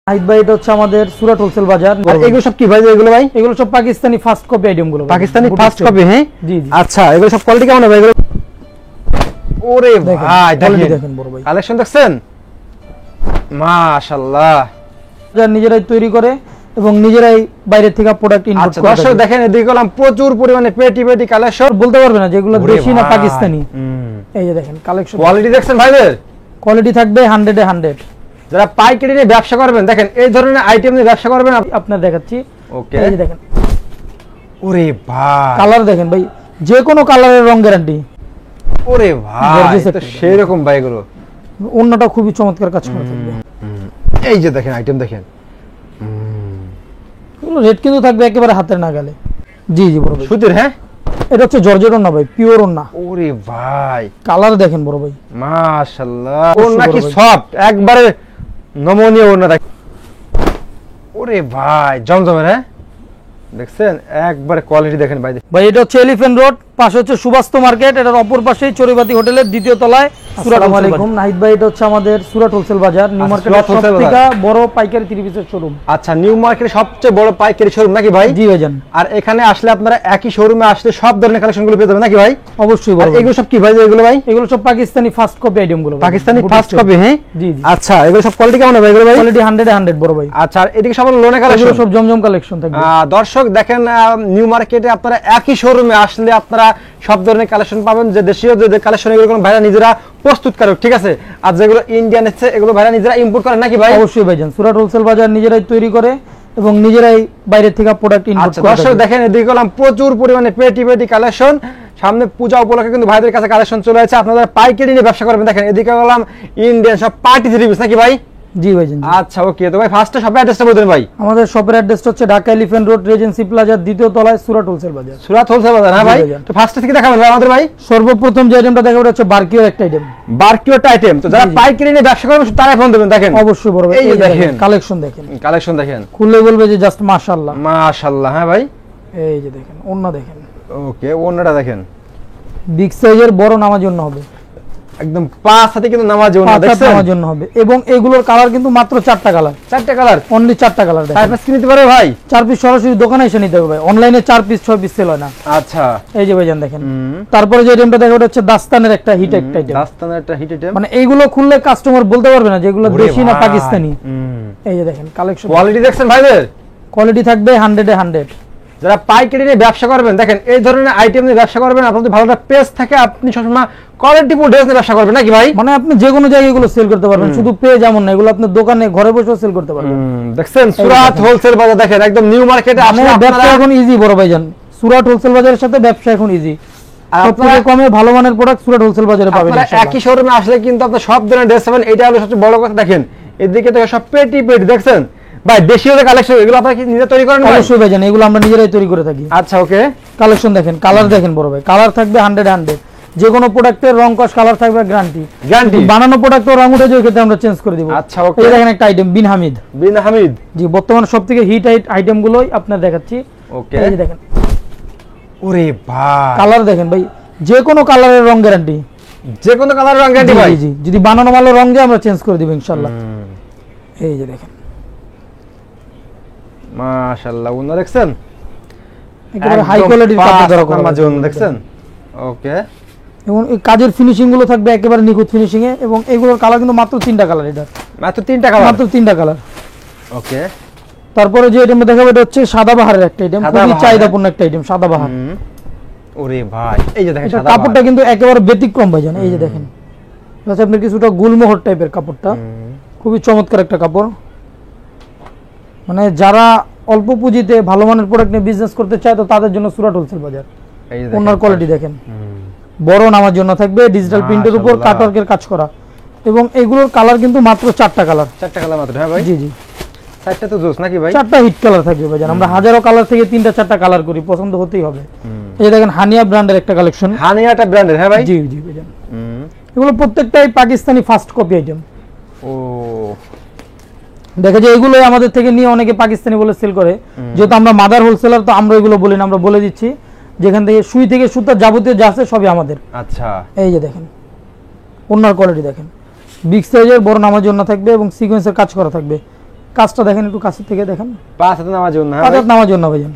নাহিদ ভাই, এটা হচ্ছে আমাদের সুরাট হোলসেল বাজার। আর এগুলো সব কি ভাই? এগুলো ভাই এগুলো সব পাকিস্তানি ফার্স্ট কপি আইটেম গুলো। Pakistani first copy? হ্যাঁ জি জি। আচ্ছা, এগুলো সব কোয়ালিটি কেমন হবে এগুলো? ওরে ভাই দেখেন বড় ভাই, কালেকশন দেখছেন? মাশাআল্লাহ। যারা নিজেরাই তৈরি করে এবং নিজেরাই বাইরে থেকে প্রোডাক্ট ইম্পোর্ট করে। দর্শক দেখেন, এদিকে গেলাম প্রচুর পরিমাণে পেটি পেটি কালেকশন, বলতে পারবে না যেগুলো দেশি না পাকিস্তানি। এই যে দেখেন কালেকশন, কোয়ালিটি দেখছেন ভাইদের? কোয়ালিটি থাকবে 100 এ 100। যারা পাইকারি নিয়ে ব্যবসা করবেন, দেখেন এই ধরনের আইটেম নিয়ে ব্যবসা করবেন, আপনার দেখাচ্ছি। ওকে, এই যে দেখেন, ওরে ভাই কালার দেখেন ভাই, যে কোনো কালারের রং গ্যারান্টি। ওরে ভাই, তো সেই রকম ভাই এগুলো। অন্যটা খুবই চমৎকার কাজ করা থাকবে। এই যে দেখেন আইটেম দেখেন, এগুলো রেট কিন্তু থাকবে একেবারে হাতের নাগালে। জি জি বড় ভাই, সুতির? হ্যাঁ, এটা হচ্ছে জর্জেট ওন্না ভাই, পিওর ওন্না। ওরে ভাই, কালার দেখেন বড় ভাই, মাশাআল্লাহ। ওন্না কি সফট, একবারে নমনীয় ওন্না। ওরে ভাই, জমজমের। হ্যাঁ দেখছেন, একবারে কোয়ালিটি দেখেন ভাই। ভাই এটা হচ্ছে এলিফ্যান্ট রোড, পাশে হচ্ছে সুবাস্ত মার্কেট, এটার অপর পাশেই চড়ুইবাতি হোটেলের দ্বিতীয় তলায় সুরাট হোলসেল বাজার। নাহিদ ভাই, এটা হচ্ছে আমাদের সুরাট হোলসেল বাজার, নিউ মার্কেটের সবথেকে বড় পাইকারি 3 পিসের শোরুম। আচ্ছা, নিউ মার্কেটের সবচেয়ে বড় পাইকারি শোরুম নাকি ভাই? জি ভাইজান। আর এখানে আসলে আপনারা একই শোরুমে আসলে সব ধরনের কালেকশনগুলো পেয়ে যাবেন নাকি ভাই? অবশ্যই। আর এগুলো সব কি ভাই? এগুলো ভাই এগুলো সব পাকিস্তানি ফার্স্ট কপি আইটেম গুলো। Pakistani first copy? হ্যাঁ জি জি। আচ্ছা, এগুলো সব কোয়ালিটি কেমন হবে এগুলো ভাই? কোয়ালিটি 100 এ 100 বড় ভাই। আচ্ছা, আর এদিকে সব লোনে কালেকশন, এগুলো সব জমজম কালেকশন থাকবে। দর্শক দেখেন, নিউ মার্কেটে আপনারা একই শোরুমে আসলে আপনারা সব ধরনের কালেকশন পাবেন। যে দেশীয় যে কালেকশন, এগুলো কোনো ভাইরা নিজেরা প্রস্তুতকারক, ঠিক আছে? আর যেগুলো ইন্ডিয়ান এসেছে, এগুলো ভাইরা নিজেরা ইম্পোর্ট করেন নাকি ভাই? অবশ্যই ভাইজান, সুরাট হোলসেল বাজার নিজেরাই তৈরি করে এবং নিজেরাই বাইরে থেকে প্রোডাক্ট ইম্পোর্ট করে। দর্শক দেখেন, এদিকে গেলাম প্রচুর পরিমাণে পেটি পেটি কালেকশন। সামনে পূজা উপলক্ষে কিন্তু ভাইদের কাছে কালেকশন চলে আসছে, আপনারা পাইকারি নিয়ে ব্যবসা করবেন। দেখেন এদিকে গেলাম ইন্ডিয়ান সব পার্টি থ্রি পিস নাকি ভাই? জি ভাইজান। আচ্ছা ওকে, তো ভাই ফার্স্টে শপের অ্যাড্রেসটা বলে দেন ভাই। আমাদের শপের অ্যাড্রেসটা হচ্ছে ঢাকা এলিফ্যান্ট রোড, রেজেন্সি প্লাজার দ্বিতীয় তলায়, সুরাট হোলসেল বাজার। সুরাট হোলসেল বাজার, হ্যাঁ ভাই। তো ফার্স্টে থেকে দেখাবেন ভাই আমাদের ভাই? সর্বপ্রথম যে আইটেমটা দেখাবো হচ্ছে বারকিওর একটা আইটেম। বারকিওর আইটেম, তো যারা পাইকারি নিয়ে ব্যবসা করবেন তারা ফোন দেবেন। দেখেন অবশ্যই বড় ভাই, এই যে দেখেন কালেকশন দেখেন, কালেকশন দেখেন, খুললে বলবে যে জাস্ট মাশাআল্লাহ মাশাআল্লাহ। হ্যাঁ ভাই, এই যে দেখেন ওন্না দেখেন। ওকে, ওন্নাটা দেখেন, বিগ সাইজের বড় নামার জন্য হবে, একদম 5 হাতে কিন্তু নামাজ ওন্না দেখছেন, নামার জন্য হবে। এবং এগুলোর কালার কিন্তু মাত্র 4টা কালার। 4টা কালার? অনলি 4টা কালার। দেখেন 4 পিস কিনতে পারে ভাই? 4 পিস সরাসরি দোকানে এসে নিতে হবে ভাই, অনলাইনে 4 পিস 6 পিস সেল হয় না। আচ্ছা, এই যে ভাইজান দেখেন। তারপরে যে আইটেমটা দেখাবো হচ্ছে দাস্তানের একটা হিট একটা আইটেম। দাস্তানের একটা হিট আইটেম, মানে এইগুলো খুললে কাস্টমার বলতে পারবে না যেগুলো দেশি না পাকিস্তানি। এই যে দেখেন কালেকশন, কোয়ালিটি দেখছেন ভাইদের? কোয়ালিটি থাকবে 100 এ 100। যারা পাইকারি নিয়ে ব্যবসা করবেন, দেখেন এই ধরনের আইটেম নিয়ে ব্যবসা করবেন, আপনাদের ভালো একটা পেজ থাকে, আপনি সবসময় কোয়ালিটিফুল ড্রেস নিয়ে ব্যবসা করবেন নাকি ভাই? মানে আপনি যে কোনো জায়গায় এগুলো সেল করতে পারবেন, শুধু পেজ এমন না, এগুলো আপনি দোকানে ঘরে বসেও সেল করতে পারবেন। দেখছেন সুরাট হোলসেল বাজার, দেখেন একদম নিউ মার্কেটে আসলে ব্যবসা এখন ইজি বড় ভাইজান। সুরাট হোলসেল বাজারের সাথে ব্যবসা এখন ইজি। আর আপনারা কমে ভালো মানের প্রোডাক্ট সুরাট হোলসেল বাজারে পাবেন। আপনারা একই শোরুমে আসলে কিন্তু আপনারা সব ধরনের ড্রেস পাবেন, এটা হলো সবচেয়ে বড় কথা। দেখেন এদিকে থেকে সব পেটি পেটি দেখছেন ভাই, দেশীয় যে কালেকশন, এগুলো আপনারা কি নিজে তৈরি করেন? অবশ্যই ভাইজান, এগুলো আমরা নিজেরাই তৈরি করে থাকি। আচ্ছা ওকে, কালেকশন দেখেন, কালার দেখেন বড় ভাই, কালার থাকবে 100 এ 100। যে কোনো প্রোডাক্টের রং কস কালার থাকবে গ্যারান্টি। বানানো প্রোডাক্টের রং উঠে যায় ক্ষেত্রে আমরা চেঞ্জ করে দিব। আচ্ছা ওকে, এই দেখেন একটা আইটেম বিন হামিদ। বিন হামিদ, জি, বর্তমানে সবথেকে হিট আইটেম গুলোই আপনাদের দেখাচ্ছি। ওকে, এই যে দেখেন, ওরে ভাই কালার দেখেন ভাই, যে কোনো কালারের রং গ্যারান্টি, যে কোনো কালারের রং গ্যারান্টি ভাই। জি, যদি বানানো মালের রং যায় আমরা চেঞ্জ করে দিব ইনশাআল্লাহ। এই যে দেখেন মাশাআল্লাহ, ওন্না দেখছেন একেবারে হাই কোয়ালিটির কাপড় দ্বারা করা মাঝে ওন্না দেখছেন। ওকে, এবং এই কাজের ফিনিশিং গুলো থাকবে একেবারে নিখুঁত ফিনিশিং এ, এবং এগুলোর কালার কিন্তু মাত্র 3টা কালার। এটা মাত্র 3টা কালার? মাত্র 3টা কালার। ওকে, তারপরে যে আইটেমটা দেখাবো এটা হচ্ছে সাদাবাহারের একটা আইটেম, খুবই চাহিদাপূর্ণ একটা আইটেম সাদাবাহার। ওরে ভাই, এই যে দেখেন সাদা কাপড়টা কিন্তু একেবারে ব্যতিক্রম ভাইজান। এই যে দেখেন, প্লাস আপনার কিছুটা গুলমোহর টাইপের কাপড়টা, খুবই চমৎকার একটা কাপড়। মানে যারা অল্প পুঁজিতে ভালো মানের প্রোডাক্ট নিয়ে বিজনেস করতে চায়, তো তাদের জন্য সুরাট হোলসেল বাজার। এই যে ওনার কোয়ালিটি দেখেন, বড় নামার জন্য থাকবে, ডিজিটাল প্রিন্টের উপর কাটওয়ার্কের কাজ করা। এবং এগুলোর কালার কিন্তু মাত্র 4টা কালার। 4টা কালার মাত্র? হ্যাঁ ভাই। জি জি, 4টা তো জোস নাকি ভাই? 4টা হিট কালার থাকবে ভাইজান। আমরা হাজারো কালার থেকে 3টা 4টা কালার করি, পছন্দ হতেই হবে। এই যে দেখেন হানিয়া ব্র্যান্ডের একটা কালেকশন। হানিয়াটা ব্র্যান্ডের? হ্যাঁ ভাই। জি জি ভাইজান, এগুলো প্রত্যেকটাই পাকিস্তানি ফার্স্ট কপি আইটেম। ও, দেখা যায় এগুলোই আমাদের থেকে নিয়ে অনেকে পাকিস্তানি বলে সেল করে। যেহেতু আমরা মাদার হোলসেলার, তো আমরা এগুলো বলি না, আমরা বলে দিচ্ছি যেখান থেকে সুই থেকে সুতা যাবতীয় যা আছে সবই আমাদের। আচ্ছা, এই যে দেখেন ওনার কোয়ালিটি দেখেন, বিগ সাইজের বড় নামার জন্য থাকবে এবং সিকোয়েন্সের কাজ করা থাকবে। কাজটা দেখেন একটু কাছের থেকে দেখেন, 5 হাতে নামার জন্য, হ্যাঁ 5 ভাই? হাত নামার জন্য ভাইজান।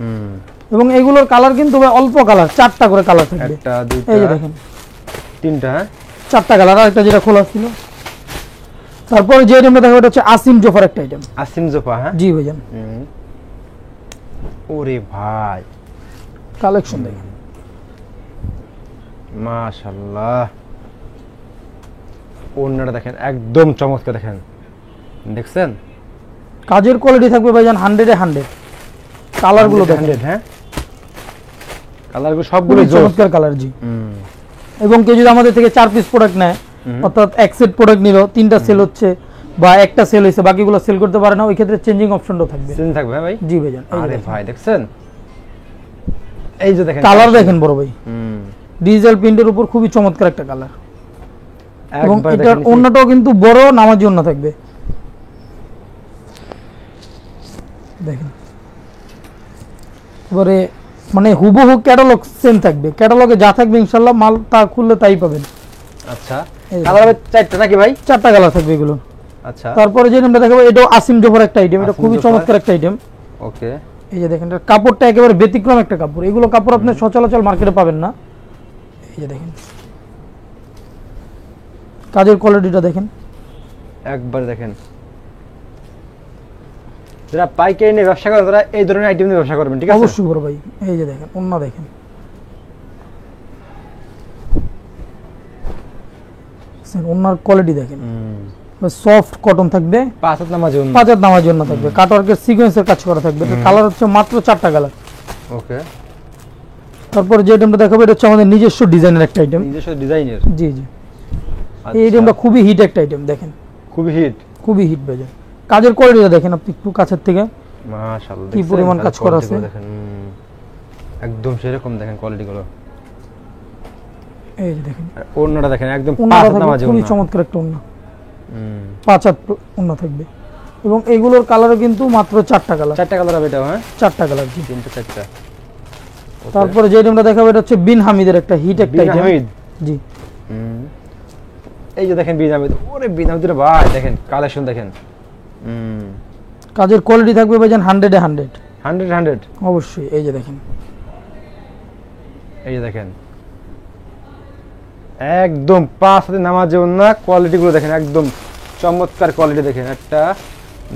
এবং এগুলোর কালার কিন্তু ভাই অল্প কালার, 4টা করে কালার থাকবে। একটা, দুইটা, এই যে দেখেন তিনটা, হ্যাঁ 4টা কালার, আর একটা যেটা খোলা ছিল। তারপরে যে আইটেমটা দেখাবো এটা হচ্ছে আসিম জোফার একটা আইটেম। আসিম জোফা, হ্যাঁ জি ভাইজান, ওরে ভাই কালেকশন দেখেন। মাশাআল্লাহ, ওড়নাটা দেখেন একদম চমৎকার, দেখেন দেখছেন কাজের কোয়ালিটি থাকবে ভাইজান 100-এ 100। কালারগুলো দেখেন, 100, হ্যাঁ কালারগুলো সবগুলো খুবই জোস। চমৎকার কালার। জি, এবং কেউ যদি আমাদের থেকে 4 পিস প্রোডাক্ট নেয়, অর্থাৎ এক সেট প্রোডাক্ট নিল, 3টা সেল হচ্ছে বা একটা সেল হয়েছে, বাকিগুলো সেল করতে পারে না, ওই ক্ষেত্রে চেঞ্জিং অপশনটাও থাকবে। চেঞ্জ থাকবে, হ্যাঁ ভাই? জি ভাইজান, এই যে আরে দেখেন। ভাই দেখছেন, এই যে দেখেন কালার দেখেন বড় ভাই, ডিজিটাল প্রিন্টের উপর খুবই চমৎকার একটা কালার। এবং একবার এটার দেখেন ওন্নাটাও কিন্তু বড় নামাজি ওন্না থাকবে, দেখেন। এবারে মানে হুবহু ক্যাটালগ সেম থাকবে, ক্যাটালগে যা থাকবে ইনশাআল্লাহ মাল তা খুললে তাই পাবেন। আচ্ছা, এই যে। কালার হবে 4টা নাকি ভাই? 4টা কালার থাকবে এগুলো। আচ্ছা, তারপরে যে নামটা দেখাবো এটাও আসিম জোফার একটা আইটেম, এটা আসিম খুবই জোফার। চমৎকার একটা আইটেম। ওকে, এই যে দেখেন, এটার কাপড়টা একেবারে ব্যতিক্রম একটা কাপড়, এগুলো কাপড় আপনি সচরাচর মার্কেটে পাবেন না। এই যে দেখেন কাজের কোয়ালিটিটা দেখেন, একবার দেখেন। যারা পাইকারি নিয়ে ব্যবসা করে তারা এই ধরনের আইটেম নিয়ে ব্যবসা করবেন, ঠিক আছে? অবশ্যই বড় ভাই। এই যে দেখেন ওন্না দেখেন, ওন্নার কোয়ালিটি দেখেন, সফট কটন থাকবে, 5 হাত নামার জন্য। 5 হাত নামার জন্য থাকবে, কাটওয়ার্কের সিকোয়েন্সের কাজ করা থাকবে। কালার হচ্ছে মাত্র 4টা কালার। ওকে, তারপরে যে আইটেমটা দেখাবো এটা হচ্ছে আমাদের নিজস্ব ডিজাইনের একটা আইটেম। নিজস্ব ডিজাইনের। জি জি, এই আইটেমটা খুবই হিট একটা আইটেম, দেখেন খুবই হিট। খুবই হিট বাজার। কাজের কোয়ালিটিটা দেখেন আপনি একটু কাছের থেকে, মাশাআল্লাহ, কি পরিমাণ কাজ করা আছে। দেখেন, একদম সেরকম দেখেন কোয়ালিটি গুলো। এই যে দেখেন আর ওড়নাটা দেখেন একদম 5 ওন্নাটা হাত থাকবে নামার খুবই জন্য। চমৎকার একটা ওন্না, 5 হাত ওন্না থাকবে। এবং এগুলোর কালারও কিন্তু মাত্র 4টা কালার। 4টা কালার হবে এটা, হ্যাঁ 4টা কালার। জি, 3টা 4টা। তারপরে যে আইটেমটা দেখাবো এটা হচ্ছে বিন হামিদের একটা হিট একটা বিন আইটেম। হামিদ। জি, এই যে দেখেন বিন হামিদ, ওরে বিন হামিদের ভাই দেখেন কালেকশন দেখেন। কাজের কোয়ালিটি থাকবে ভাইজান 100-এ 100। 100 অবশ্যই। এই যে দেখেন, এই যে দেখেন একদম 5 হাতে নামার জন্য কোয়ালিটি গুলো দেখেন, একদম চমৎকার কোয়ালিটি দেখেন। একটা,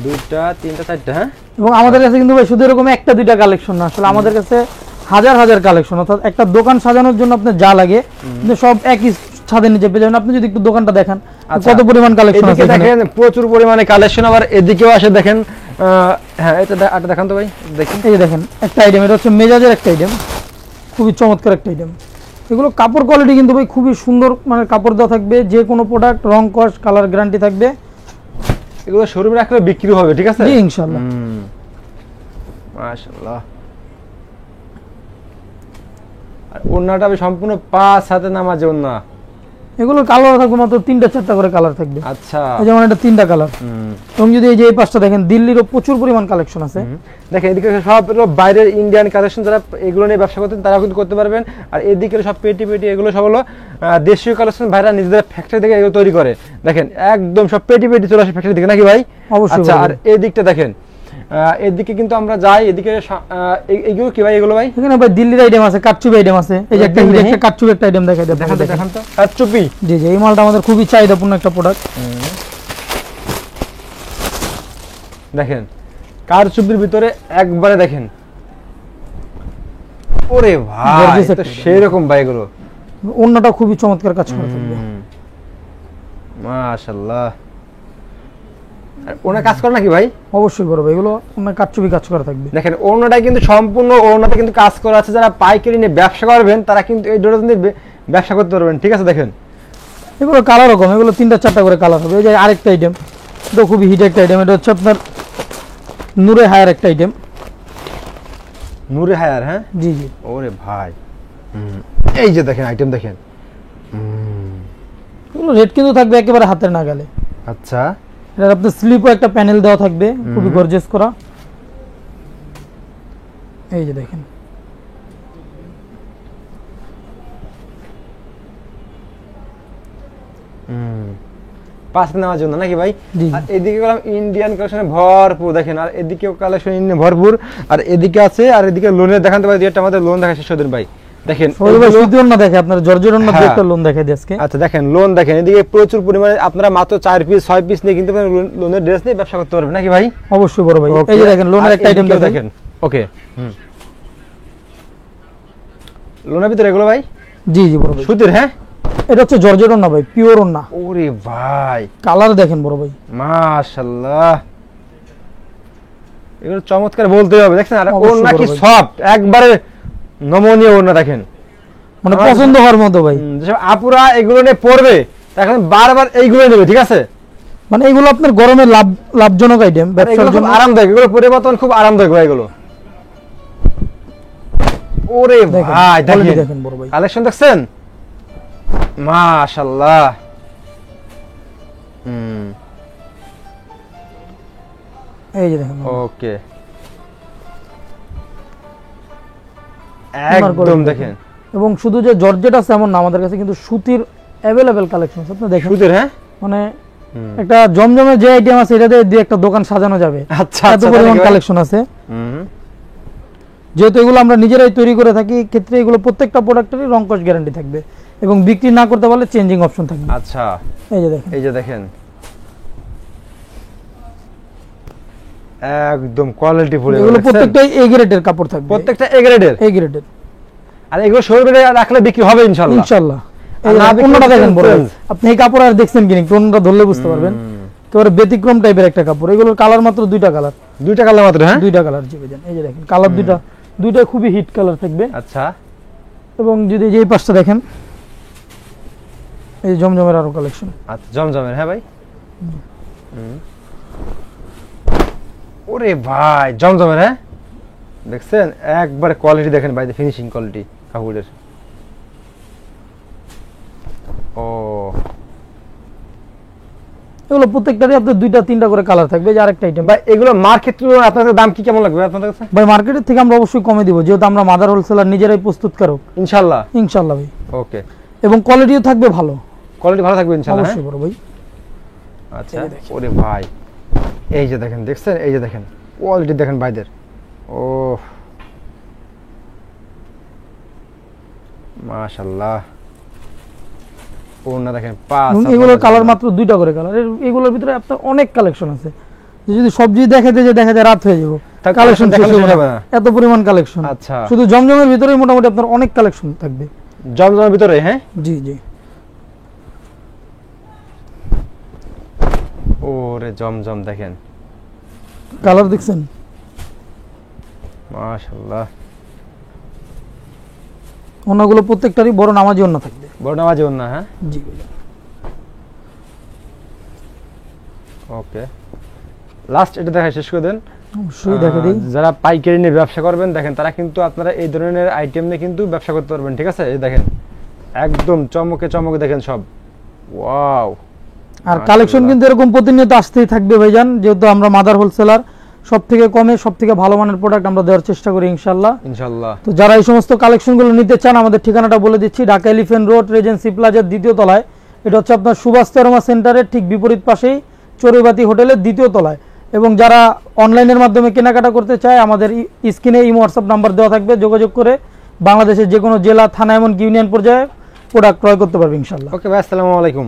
দুইটা, তিনটা, 4টা, হ্যাঁ। এবং আমাদের কাছে কিন্তু ভাই শুধু এরকম একটা দুইটা কালেকশন না, আসলে আমাদের কাছে হাজার হাজার কালেকশন। অর্থাৎ একটা দোকান সাজানোর জন্য আপনার যা লাগে কিন্তু সব একই ছাদের নিচে পেয়ে যাবেন। আপনি যদি একটু দোকানটা দেখান কত পরিমাণ কালেকশন আছে এদিকে এখানে। দেখেন প্রচুর পরিমাণে কালেকশন, আবার এদিকেও আসে দেখেন। হ্যাঁ, এটা দেখান তো ভাই, দেখেন। এই যে দেখেন একটা আইটেম, এটা হচ্ছে মেজাজের একটা আইটেম, খুবই চমৎকার একটা আইটেম। এগুলো কাপড় কোয়ালিটি কিন্তু ভাই খুবই সুন্দর, মানে কাপড় দেওয়া থাকবে, যে কোনো প্রোডাক্ট রং কস কালার গ্যারান্টি থাকবে। এগুলো শোরুমে রাখলে বিক্রি হবে, ঠিক আছে? জি ইনশাআল্লাহ। মাশাআল্লাহ। আর ওড়নাটা আমি সম্পূর্ণ 5 হাতে নামার জন্য। এগুলোর কালার থাকবে মাত্র 3টা 4টা করে কালার থাকবে। আচ্ছা, যেমন এটা 3টা কালার। এবং যদি এই যে এই পাশটা দেখেন, দিল্লিরও প্রচুর পরিমাণ কালেকশন আছে। দেখেন এদিকে সব হলো বাইরের ইন্ডিয়ান কালেকশন, যারা এগুলো নিয়ে ব্যবসা করতেন তারা কিন্তু করতে পারবেন। আর এদিকে সব পেটি পেটি এগুলো সব হলো দেশীয় কালেকশন, ভাইরা নিজেদের ফ্যাক্টরি থেকে এগুলো তৈরি করে। দেখেন একদম সব পেটি পেটি চলে আসে ফ্যাক্টরি থেকে, নাকি ভাই? অবশ্যই। আচ্ছা, আর এই দিকটা দেখেন, এদিকে কিন্তু আমরা যাই, এদিকে এইগুলো কি ভাই? এগুলো ভাই এখানে ভাই দিল্লির আইটেম আছে, কাটচুপি আইটেম আছে। এই যে একটা দিল্লি? একটা কাটচুপি একটা আইটেম দেখাই দেন। দেখান তো। আর চুপি। জি জি, এই মালটা আমাদের খুবই চাহিদাপূর্ণ একটা প্রোডাক্ট। দেখেন কার চুপির ভিতরে একবারে দেখেন, ওরে ভাই Gorgeous তো একটা সেই রকম ভাই এগুলো। অন্যটা খুবই চমৎকার কাজ করা থাকবে। মাশাআল্লাহ। আর ওনা কাজ করে নাকি ভাই? অবশ্যই বড় ভাই, এগুলো অন্য কাটচুপি কাজ করা থাকবে। দেখেন ওনাটা কিন্তু সম্পূর্ণ ওনাতে কিন্তু কাজ করা আছে। যারা পাইকারি নিয়ে ব্যবসা করবেন তারা কিন্তু এই ডোটা নিয়ে ব্যবসা করতে পারবেন, ঠিক আছে? দেখেন এগুলো কালার রকম, এগুলো 3টা 4টা করে কালার হবে। এই যে আরেকটা আইটেম, এটা খুবই হিট একটা আইটেম, এটা হচ্ছে আপনার নূরে হায়ার একটা আইটেম। নূরে হায়ার, হ্যাঁ জি জি। ওরে ভাই এই যে দেখেন আইটেম দেখেন। এগুলো রেট কিন্তু থাকবে একেবারে হাতের নাগালে। আচ্ছা, এটার আপনার স্লিপও একটা প্যানেল দেওয়া থাকবে, খুবই গর্জিয়াস করা। এই যে দেখেন, পাঁচ নেওয়ার জন্য নাকি ভাই? জি। আর এদিকে গেলাম ইন্ডিয়ান কালেকশনে ভরপুর দেখেন, আর এদিকেও কালেকশন ইন্ডিয়ান ভরপুর, আর এদিকে আছে, আর এদিকে লোনের দেখাতে পারি, যেটা আমাদের লোন দেখা শেষ দিন ভাই দেখেন। সুতির ওন্না দেখে আপনার জর্জের ওন্না হ্যাঁ। একটা লোন দেখাই দিই আজকে। আচ্ছা দেখেন লোন দেখেন, এদিকে প্রচুর পরিমাণে আপনারা মাত্র 4 পিস 6 পিস নিয়ে কিন্তু লোনের ড্রেস নিয়ে ব্যবসা করতে পারবেন নাকি ভাই? অবশ্যই বড় ভাই। Okay. এই যে দেখেন লোনের আর একটা আইটেম এদিকেও দেখেন। ওকে লোনের ভিতরে এগুলো ভাই জি জি বড় ভাই। সুতির, হ্যাঁ এটা হচ্ছে জর্জের ওন্না ভাই, পিওর ওন্না। ওরে ভাই কালার দেখেন বড় ভাই। মাশাআল্লাহ, এগুলো চমৎকার বলতে হবে দেখছেন। আর অবশ্যই ওড়না কি বড় ভাই। সফট, একবারে নমনীয় ওড়না দেখেন, মানে আমার- পছন্দ হওয়ার মতো ভাই। যেসব আপুরা এগুলো নিয়ে পড়বে এখন বারবার এইগুলো নেবে, ঠিক আছে? মানে এগুলো আপনার গরমে লাভজনক আইটেম আর ব্যবসার এগুলো খুব জন্য। আরামদায়ক, এগুলো পরে বর্তমান খুব আরামদায়ক ভাই এগুলো। ওরে দেখেন, ভাই quality দেখেন দেখেন বড় ভাই। কালেকশন দেখছেন, মাশাআল্লাহ। এই যে দেখেন ওকে ওনার একদম quality দেখেন এবং শুধু যে জর্জেট আছে এমন না, আমাদের কাছে কিন্তু সুতির অ্যাভেলেবেল কালেকশন আছে। আপনি দেখেন সুতির, হ্যাঁ মানে একটা জমজমে যে আইটেম আছে এটা দিয়ে একটা দোকান সাজানো যাবে, আচ্ছা এত আচ্ছা পরিমাণ তাই নাকি ভাই? কালেকশন আছে। হুম, যেহেতু এগুলো আমরা নিজেরাই তৈরি করে থাকি, ক্ষেত্রে এগুলো প্রত্যেকটা প্রোডাক্টেরই রং কস গ্যারান্টি থাকবে এবং বিক্রি না করতে পারলে চেঞ্জিং অপশন থাকবে। আচ্ছা এই যে দেখেন এই যে দেখেন একদম কোয়ালিটি ফুল, এগুলো প্রত্যেকটাই এ গ্রেডের কাপড় থাকবে, প্রত্যেকটা এ গ্রেডের। এ গ্রেডের আর এগুলো শোরুমে রাখলে বিক্রি হবে ইনশাআল্লাহ। ইনশাআল্লাহ। আর না বিক্রি অন্যটা দেখেন বড় ভাই। change। আপনি এই কাপড় আর দেখছেন কিনা কোনটা ধরলে বুঝতে পারবেন, একেবারে ব্যতিক্রম টাইপের একটা কাপড়। এগুলোর কালার মাত্র দুইটা কালার, দুইটা কালার মাত্র, হ্যাঁ দুইটা কালার জিবে দেন। এই যে দেখেন কালার দুইটা খুবই হিট কালার থাকবে। আচ্ছা এবং যদি যেই পাশটা দেখেন, এই জমজমের আরো কালেকশন। আচ্ছা জমজমের, হ্যাঁ ভাই। ওরে ভাই জমজমের, হ্যাঁ দেখছেন একবারে কোয়ালিটি দেখেন ভাই, ফিনিশিং কোয়ালিটি কাপড়ের। ও এগুলো প্রত্যেকটারই আপনার দুইটা তিনটা করে কালার থাকবে। যে আরেকটা আইটেম ভাই এগুলো মার্কেট তুলনায় আপনাদের দাম কি কেমন লাগবে আপনাদের কাছে? ভাই মার্কেটের থেকে আমরা অবশ্যই কমে দিব, যেহেতু আমরা মাদার হোলসেলার, নিজেরাই প্রস্তুতকারক ইনশাআল্লাহ। ইনশাআল্লাহ ভাই। ওকে এবং কোয়ালিটিও থাকবে ভালো, কোয়ালিটি ভালো থাকবে ইনশাআল্লাহ, হ্যাঁ? অবশ্যই বড় ভাই। আচ্ছা ওরে ভাই এই যে দেখেন, দেখছেন এই যে দেখেন কোয়ালিটি দেখেন ভাইদের। ও মাশাআল্লাহ, ওনা দেখেন পাঁচ। এবং এগুলোর কালার মাত্র দুইটা করে কালার। এগুলোর ভিতরে আপনার অনেক কালেকশন আছে, যদি সবজি দেখাতে যে দেখা যায় রাত হয়ে যাবো, তা কালেকশন দেখানো শেষ হবে না। এত পরিমাণ কালেকশন। আচ্ছা শুধু জমজমের ভিতরে মোটামুটি আপনার অনেক কালেকশন থাকবে। জমজমের ভিতরে, হ্যাঁ জি জি ওরে জমজম দেখেন কালার দেখছেন, মাশাআল্লাহ। ওনাগুলো প্রত্যেকটারই বড় নামাজি ওন্না থাকবে। বড় নামাজি ওন্না, হ্যাঁ জি ভাই। ওকে লাস্ট এটা দেখা শেষ করে দেন। অবশ্যই দেখা দিই। যারা পাইকারি নিয়ে ব্যবসা করবেন দেখেন, তারা কিন্তু আপনারা এই ধরনের আইটেম নিয়ে কিন্তু ব্যবসা করতে পারবেন, ঠিক আছে? এই দেখেন একদম চমকে চমকে দেখেন সব, ওয়াও। আর কালেকশন কিন্তু এরকম প্রতিনিয়ত আসতেই থাকবে ভাইজান, যেহেতু আমরা মাদার হোলসেলার, সব থেকে কমে সব থেকে ভালো মানের প্রোডাক্ট আমরা দেওয়ার চেষ্টা করি ইনশাল্লাহ। ইনশাআল্লাহ। তো যারা এই সমস্ত কালেকশনগুলো নিতে চান, আমাদের ঠিকানাটা বলে দিচ্ছি, ঢাকা এলিফ্যান্ট রোড, রেজেন্সি প্লাজার দ্বিতীয় তলায়। এটা হচ্ছে আপনার সুভাষ তেরমা সেন্টারের ঠিক বিপরীত পাশেই চড়ুইবাতি হোটেলের দ্বিতীয় তলায়। এবং যারা অনলাইনের মাধ্যমে কেনাকাটা করতে চায়, আমাদের স্ক্রিনে ইমো হোয়াটসঅ্যাপ নাম্বার দেওয়া থাকবে, যোগাযোগ করে বাংলাদেশের যে কোনো জেলা, থানা, এমনকি ইউনিয়ন পর্যায়ে প্রোডাক্ট ক্রয় করতে পারবে ইনশাল্লাহ। ওকে ভাই, আসসালামু আলাইকুম।